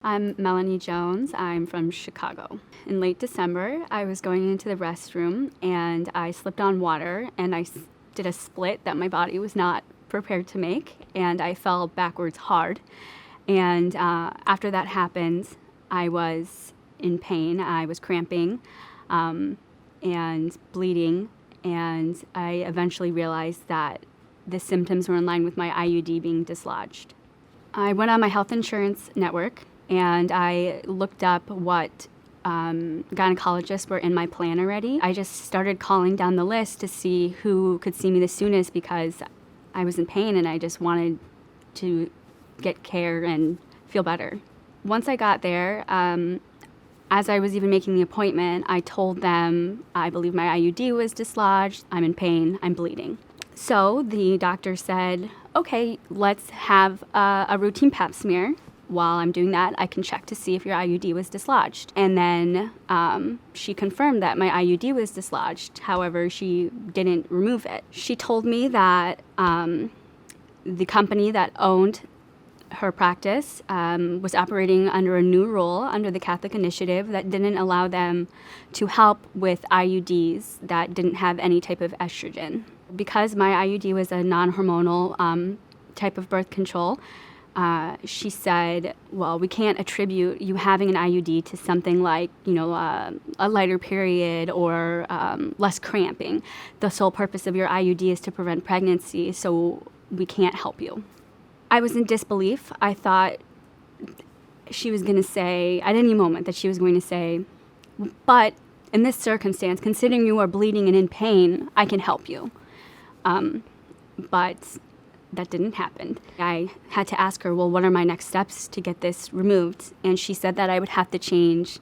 I'm Melanie Jones. I'm from Chicago. In late December, I was going into the restroom and I slipped on water and did a split that my body was not prepared to make, and I fell backwards hard. And after that happened, I was in pain. I was cramping and bleeding, and I eventually realized that the symptoms were in line with my IUD being dislodged. I went on my health insurance network and I looked up what gynecologists were in my plan already. I just started calling down the list to see who could see me the soonest because I was in pain and I just wanted to get care and feel better. Once I got there, as I was even making the appointment, I told them I believe my IUD was dislodged, I'm in pain, I'm bleeding. So the doctor said, okay, let's have a routine pap smear. While I'm doing that, I can check to see if your IUD was dislodged. And then she confirmed that my IUD was dislodged. However, she didn't remove it. She told me that the company that owned her practice was operating under a new rule under the Catholic Initiative that didn't allow them to help with IUDs that didn't have any type of estrogen. Because my IUD was a non-hormonal type of birth control, she said, well, we can't attribute you having an IUD to something like, a lighter period or less cramping. The sole purpose of your IUD is to prevent pregnancy, so we can't help you. I was in disbelief. I thought she was going to say, at any moment, that she was going to say, but in this circumstance, considering you are bleeding and in pain, I can help you. But that didn't happen. I had to ask her, well, what are my next steps to get this removed? And she said that I would have to change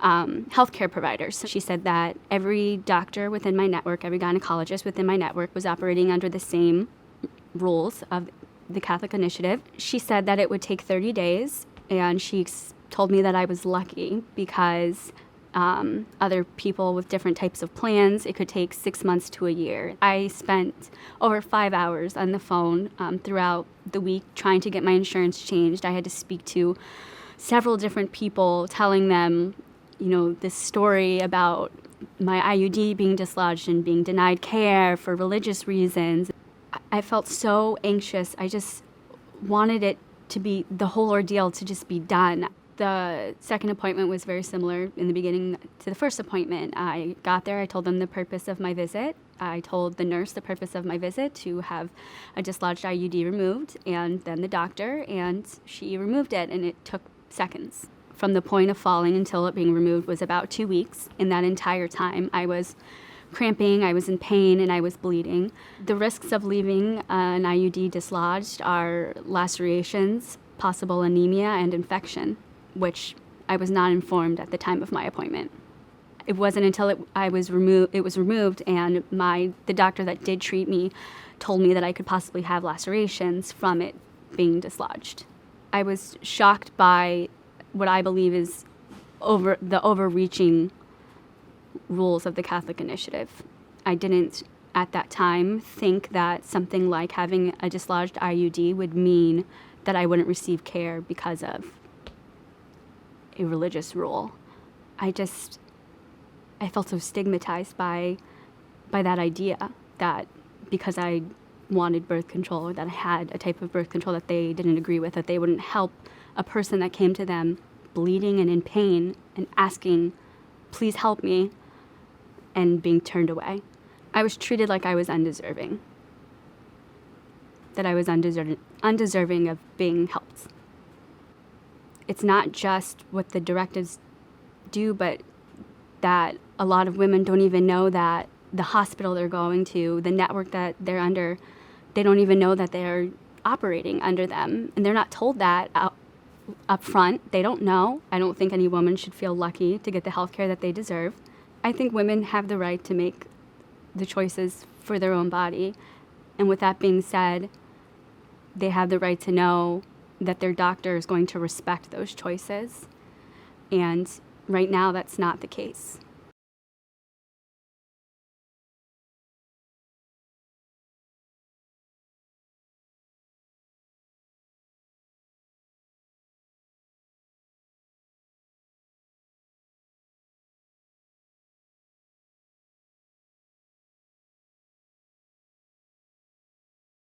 healthcare providers. She said that every doctor within my network, every gynecologist within my network was operating under the same rules of the Catholic Initiative. She said that it would take 30 days, and she told me that I was lucky because other people with different types of plans, it could take 6 months to a year. I spent over 5 hours on the phone throughout the week trying to get my insurance changed. I had to speak to several different people telling them, this story about my IUD being dislodged and being denied care for religious reasons. I felt so anxious. I just wanted it to be, the whole ordeal to just be done. The second appointment was very similar in the beginning to the first appointment. I got there, I told them the purpose of my visit. I told the nurse the purpose of my visit, to have a dislodged IUD removed, and then the doctor, and she removed it, and it took seconds. From the point of falling until it being removed was about 2 weeks. In that entire time, I was cramping, I was in pain, and I was bleeding. The risks of leaving an IUD dislodged are lacerations, possible anemia, and infection, which I was not informed at the time of my appointment. It wasn't until it was removed, and the doctor that did treat me told me that I could possibly have lacerations from it being dislodged. I was shocked by what I believe is the overreaching rules of the Catholic Initiative. I didn't, at that time, think that something like having a dislodged IUD would mean that I wouldn't receive care because of a religious rule. I felt so stigmatized by that idea that because I wanted birth control, or that I had a type of birth control that they didn't agree with, that they wouldn't help a person that came to them bleeding and in pain and asking, please help me, and being turned away. I was treated like I was undeserving, that I was undeserving of being helped. It's not just what the directives do, but that a lot of women don't even know that the hospital they're going to, the network that they're under, they don't even know that they're operating under them. And they're not told that up front. They don't know. I don't think any woman should feel lucky to get the health care that they deserve. I think women have the right to make the choices for their own body. And with that being said, they have the right to know that their doctor is going to respect those choices. And right now, that's not the case.